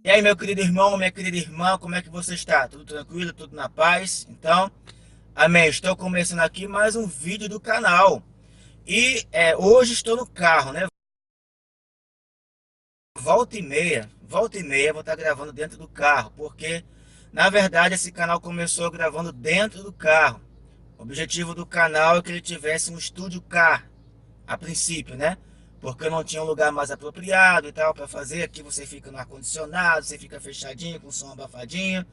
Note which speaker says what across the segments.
Speaker 1: E aí, meu querido irmão, minha querida irmã, como é que você está? Tudo tranquilo? Tudo na paz? Então, amém. Estou começando aqui mais um vídeo do canal. E hoje estou no carro, né? Volta e meia, vou estar gravando dentro do carro, porque, na verdade, esse canal começou gravando dentro do carro. O objetivo do canal é que ele tivesse um estúdio car, a princípio, né? Porque eu não tinha um lugar mais apropriado e tal para fazer. Aqui você fica no ar-condicionado, você fica fechadinho, com som abafadinho.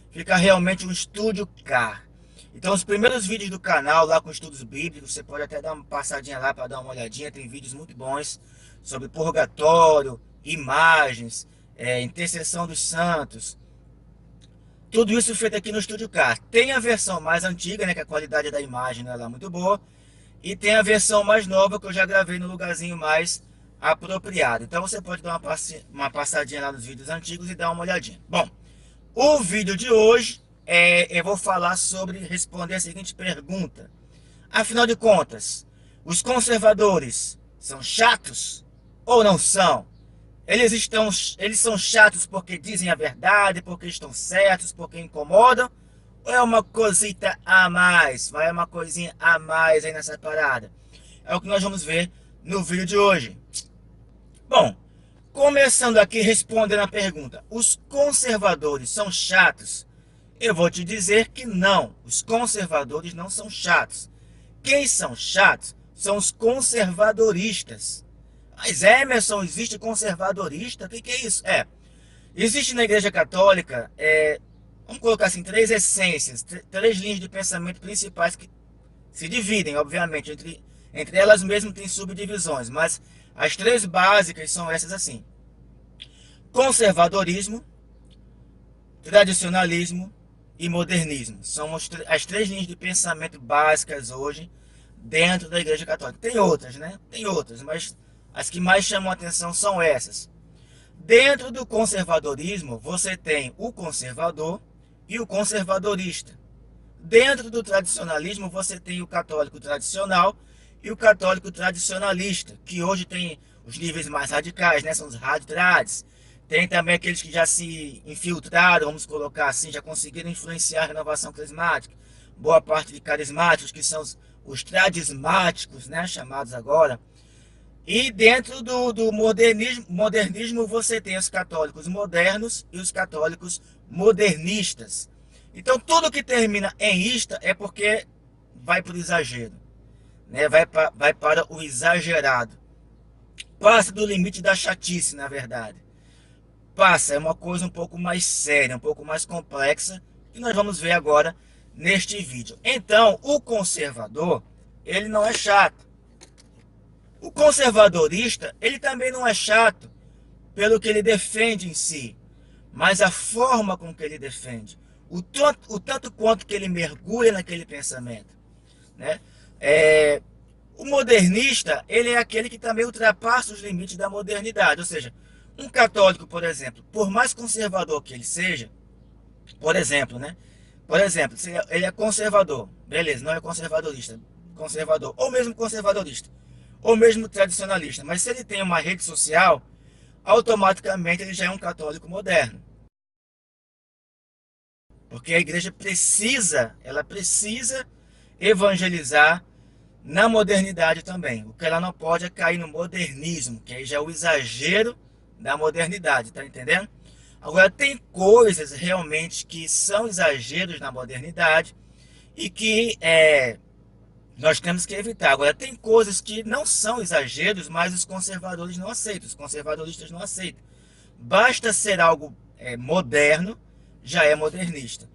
Speaker 1: Fica realmente um estúdio car. Então, os primeiros vídeos do canal, lá com estudos bíblicos, você pode até dar uma passadinha lá para dar uma olhadinha. Tem vídeos muito bons sobre purgatório, imagens, intercessão dos santos. Tudo isso feito aqui no Estúdio Car. Tem a versão mais antiga, né, que a qualidade da imagem não é lá muito boa. E tem a versão mais nova que eu já gravei no lugarzinho mais apropriado. Então você pode dar uma passadinha lá nos vídeos antigos e dar uma olhadinha. Bom, o vídeo de hoje eu vou falar sobre responder a seguinte pergunta. Afinal de contas, os conservadores são chatos ou não são? Eles são chatos porque dizem a verdade, porque estão certos, porque incomodam? Ou é uma cosita a mais? Vai uma coisinha a mais aí nessa parada? É o que nós vamos ver no vídeo de hoje. Bom, começando aqui respondendo a pergunta: os conservadores são chatos? Eu vou te dizer que não, os conservadores não são chatos. Quem são chatos são os conservadoristas. Mas Emerson, existe conservadorista? O que é isso? Existe na Igreja Católica, vamos colocar assim, três essências, três linhas de pensamento principais que se dividem, obviamente, entre elas mesmas tem subdivisões, mas as três básicas são essas assim: conservadorismo, tradicionalismo e modernismo. São as três linhas de pensamento básicas hoje dentro da Igreja Católica. Tem outras, né? Tem outras, mas as que mais chamam a atenção são essas. Dentro do conservadorismo, você tem o conservador e o conservadorista. Dentro do tradicionalismo, você tem o católico tradicional e o católico tradicionalista, que hoje tem os níveis mais radicais, né? São os raditrades. Tem também aqueles que já se infiltraram, vamos colocar assim, já conseguiram influenciar a renovação carismática. Boa parte de carismáticos, que são os tradismáticos, né? Chamados agora. E dentro do modernismo, você tem os católicos modernos e os católicos modernistas. Então, tudo que termina em ista é porque vai para o exagero, né? Vai para o exagerado. Passa do limite da chatice, na verdade. Passa, é uma coisa um pouco mais séria, um pouco mais complexa, que nós vamos ver agora neste vídeo. Então, o conservador, ele não é chato. O conservadorista, ele também não é chato pelo que ele defende em si, mas a forma com que ele defende, o tanto quanto que ele mergulha naquele pensamento, né? O modernista, ele é aquele que também ultrapassa os limites da modernidade, ou seja, um católico, por exemplo, por mais conservador que ele seja, por exemplo, né? Por exemplo, se ele é conservador, beleza, não é conservadorista, conservador, ou mesmo conservadorista, ou mesmo tradicionalista, mas se ele tem uma rede social, automaticamente ele já é um católico moderno. Porque a igreja ela precisa evangelizar na modernidade também. O que ela não pode é cair no modernismo, que aí já é o exagero da modernidade, tá entendendo? Agora, tem coisas realmente que são exageros na modernidade e que nós temos que evitar. Agora, tem coisas que não são exageros, mas os conservadores não aceitam, os conservadoristas não aceitam. Basta ser algo moderno, já é modernista.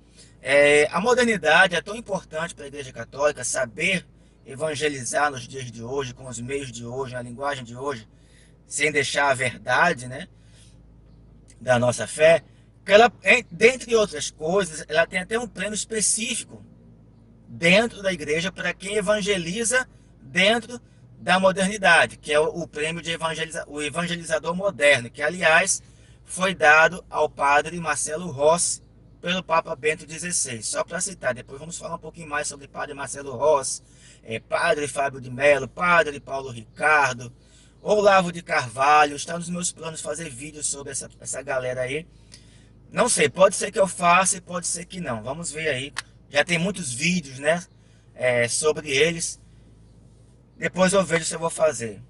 Speaker 1: A modernidade é tão importante para a Igreja Católica saber evangelizar nos dias de hoje, com os meios de hoje, na linguagem de hoje, sem deixar a verdade, né, da nossa fé, que ela, dentre outras coisas, ela tem até um plano específico dentro da igreja para quem evangeliza dentro da modernidade, que é o prêmio de o evangelizador moderno, que aliás foi dado ao padre Marcelo Rossi pelo Papa Bento XVI. Só para citar, depois vamos falar um pouquinho mais sobre padre Marcelo Rossi, padre Fábio de Mello, padre Paulo Ricardo, Olavo de Carvalho, está nos meus planos fazer vídeos sobre essa galera aí. Não sei, pode ser que eu faça e pode ser que não. Vamos ver aí. Já tem muitos vídeos, né? Sobre eles. Depois eu vejo se eu vou fazer.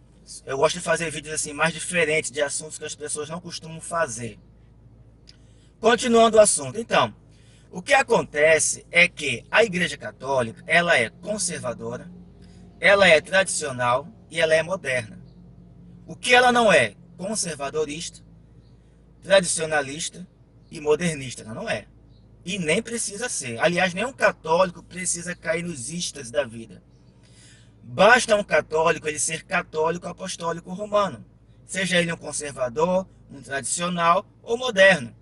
Speaker 1: Eu gosto de fazer vídeos assim mais diferentes de assuntos que as pessoas não costumam fazer. Continuando o assunto, então, o que acontece é que a Igreja Católica, ela é conservadora, ela é tradicional e ela é moderna. O que ela não é? Conservadorista, tradicionalista e modernista. Ela não é. E nem precisa ser. Aliás, nenhum católico precisa cair nos istas da vida. Basta um católico ele ser católico apostólico romano. Seja ele um conservador, um tradicional ou moderno.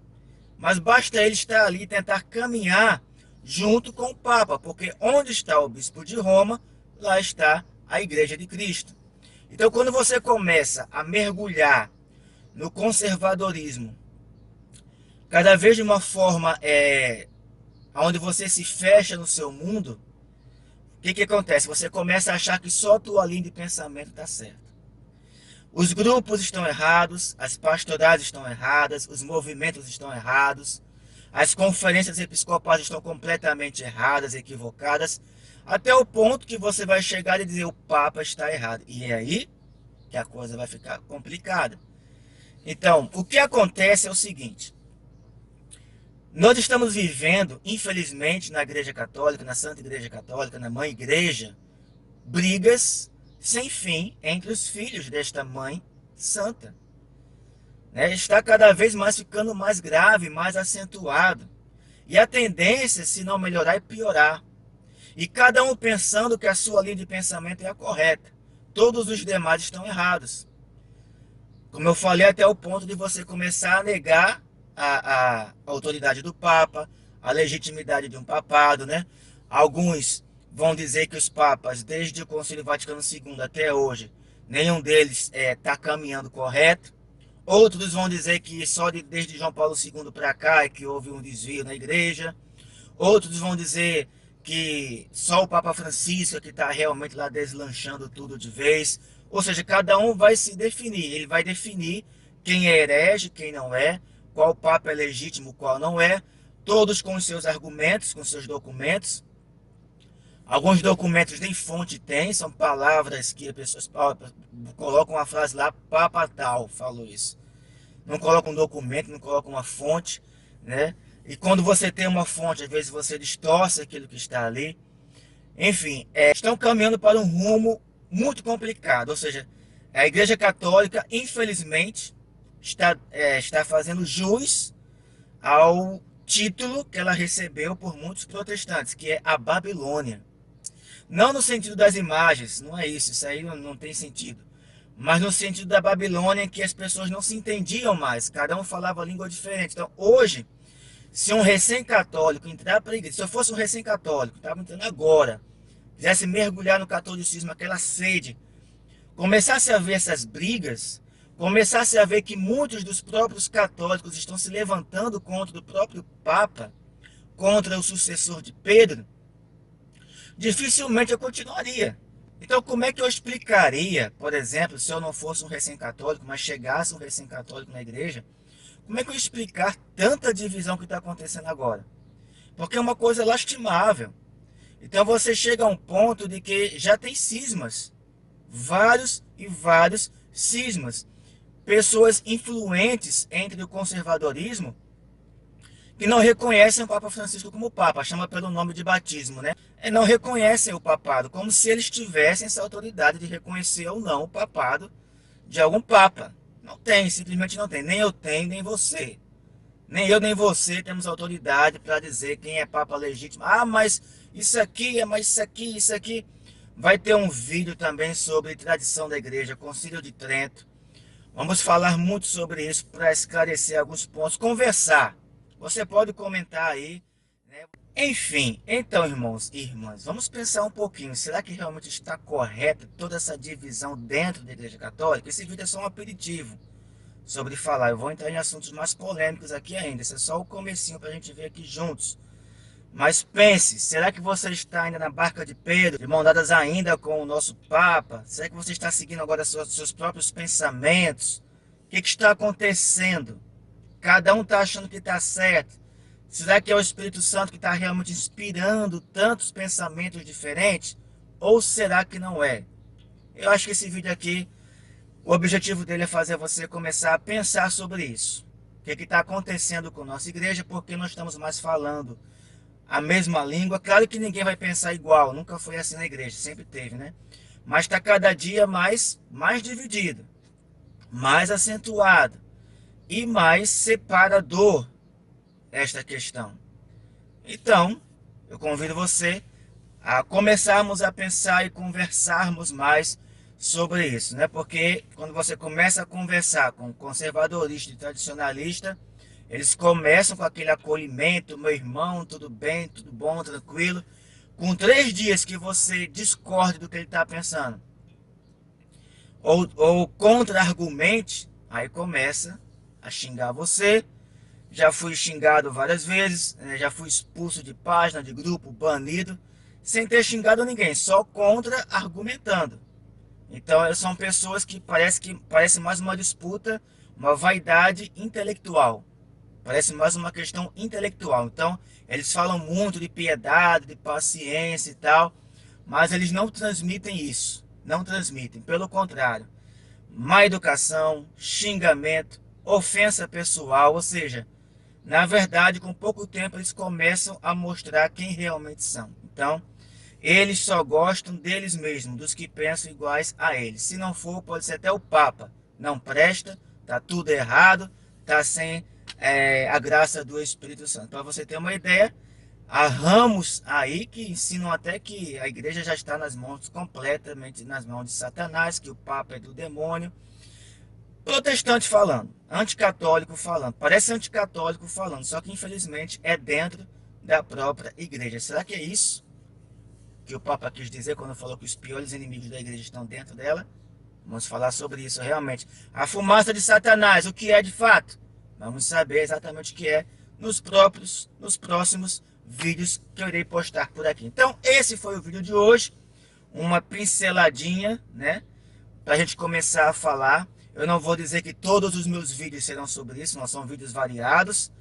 Speaker 1: Mas basta ele estar ali e tentar caminhar junto com o Papa, porque onde está o bispo de Roma, lá está a Igreja de Cristo. Então, quando você começa a mergulhar no conservadorismo, cada vez de uma forma onde você se fecha no seu mundo, o que acontece? Você começa a achar que só a tua linha de pensamento está certa. Os grupos estão errados, as pastorais estão erradas, os movimentos estão errados, as conferências episcopais estão completamente erradas, equivocadas, até o ponto que você vai chegar e dizer o Papa está errado. E é aí que a coisa vai ficar complicada. Então, o que acontece é o seguinte: nós estamos vivendo, infelizmente, na Igreja Católica, na Santa Igreja Católica, na Mãe Igreja, brigas sem fim entre os filhos desta Mãe Santa. Está cada vez mais ficando mais grave, mais acentuado. E a tendência, se não melhorar, é piorar. E cada um pensando que a sua linha de pensamento é a correta. Todos os demais estão errados. Como eu falei, até o ponto de você começar a negar a autoridade do Papa, a legitimidade de um papado, né? Alguns vão dizer que os papas, desde o Concílio Vaticano II até hoje, nenhum deles está caminhando correto. Outros vão dizer que só desde João Paulo II para cá é que houve um desvio na igreja. Outros vão dizer que só o Papa Francisco é que está realmente lá deslanchando tudo de vez. Ou seja, cada um vai se definir. Ele vai definir quem é herege, quem não é, qual Papa é legítimo, qual não é. Todos com os seus argumentos, com os seus documentos. Alguns documentos nem fonte tem, são palavras que as pessoas colocam uma frase lá, Papa tal falou isso. Não colocam um documento, não colocam uma fonte, né? E quando você tem uma fonte, às vezes você distorce aquilo que está ali. Enfim, estão caminhando para um rumo muito complicado. Ou seja, a Igreja Católica, infelizmente, está fazendo jus ao título que ela recebeu por muitos protestantes, que é a Babilônia. Não no sentido das imagens, não é isso, isso aí não tem sentido. Mas no sentido da Babilônia, em que as pessoas não se entendiam mais, cada um falava língua diferente. Então, hoje, se um recém-católico entrar para a igreja, se eu fosse um recém-católico, estava entrando agora, quisesse mergulhar no catolicismo, aquela sede, começasse a ver essas brigas, começasse a ver que muitos dos próprios católicos estão se levantando contra o próprio Papa, contra o sucessor de Pedro, dificilmente eu continuaria. Então, como é que eu explicaria, por exemplo, se eu não fosse um recém-católico, mas chegasse um recém-católico na igreja, como é que eu ia explicar tanta divisão que está acontecendo agora? Porque é uma coisa lastimável. Então, você chega a um ponto de que já tem cismas. Vários e vários cismas. Pessoas influentes entre o conservadorismo que não reconhecem o Papa Francisco como Papa, chama pelo nome de batismo, né? Não reconhecem o papado, como se eles tivessem essa autoridade de reconhecer ou não o papado de algum Papa. Não tem, simplesmente não tem. Nem eu tenho, nem você. Nem eu, nem você temos autoridade para dizer quem é Papa legítimo. Ah, mas isso aqui, mas isso aqui, isso aqui. Vai ter um vídeo também sobre tradição da igreja, Concílio de Trento. Vamos falar muito sobre isso para esclarecer alguns pontos, conversar. Você pode comentar aí, né? Enfim, então, irmãos e irmãs, vamos pensar um pouquinho. Será que realmente está correta toda essa divisão dentro da Igreja Católica? Esse vídeo é só um aperitivo sobre falar. Eu vou entrar em assuntos mais polêmicos aqui ainda. Esse é só o comecinho para a gente ver aqui juntos. Mas pense, será que você está ainda na barca de Pedro, de mão dadas ainda com o nosso Papa? Será que você está seguindo agora seus próprios pensamentos? O que está acontecendo? Cada um está achando que está certo. Será que é o Espírito Santo que está realmente inspirando tantos pensamentos diferentes? Ou será que não é? Eu acho que esse vídeo aqui, o objetivo dele é fazer você começar a pensar sobre isso. O que está acontecendo com a nossa igreja? Porque nós estamos mais falando a mesma língua. Claro que ninguém vai pensar igual, nunca foi assim na igreja, sempre teve, né? Mas está cada dia mais dividido, mais acentuado e mais separador esta questão. Então, eu convido você a começarmos a pensar e conversarmos mais sobre isso, né? Porque quando você começa a conversar com conservadorista e tradicionalista, eles começam com aquele acolhimento, meu irmão, tudo bem, tudo bom, tranquilo. Com 3 dias que você discorde do que ele está pensando, ou contra-argumente, aí começa a xingar você. Já fui xingado várias vezes, né? Já fui expulso de página, de grupo, banido, sem ter xingado ninguém, só contra-argumentando. Então, são pessoas que parece mais uma disputa, uma vaidade intelectual. Parece mais uma questão intelectual. Então, eles falam muito de piedade, de paciência e tal, mas eles não transmitem isso. Não transmitem. Pelo contrário, má educação, xingamento, ofensa pessoal, ou seja, na verdade, com pouco tempo eles começam a mostrar quem realmente são. Então, eles só gostam deles mesmos, dos que pensam iguais a eles. Se não for, pode ser até o Papa. Não presta, tá tudo errado, tá sem a graça do Espírito Santo. Para você ter uma ideia, há ramos aí que ensinam até que a igreja já está nas mãos, completamente nas mãos de Satanás, que o Papa é do demônio. Protestante falando, anticatólico falando, parece anticatólico falando, só que infelizmente é dentro da própria igreja. Será que é isso que o Papa quis dizer quando falou que os piores inimigos da igreja estão dentro dela? Vamos falar sobre isso realmente. A fumaça de Satanás, o que é de fato? Vamos saber exatamente o que é nos próximos vídeos que eu irei postar por aqui. Então, esse foi o vídeo de hoje, uma pinceladinha, né, para a gente começar a falar. Eu não vou dizer que todos os meus vídeos serão sobre isso, não são vídeos variados.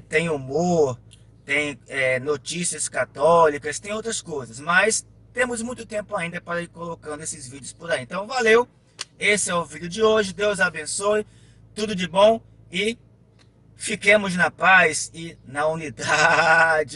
Speaker 1: Tem humor, tem notícias católicas, tem outras coisas, mas temos muito tempo ainda para ir colocando esses vídeos por aí. Então, valeu, esse é o vídeo de hoje, Deus abençoe, tudo de bom e fiquemos na paz e na unidade.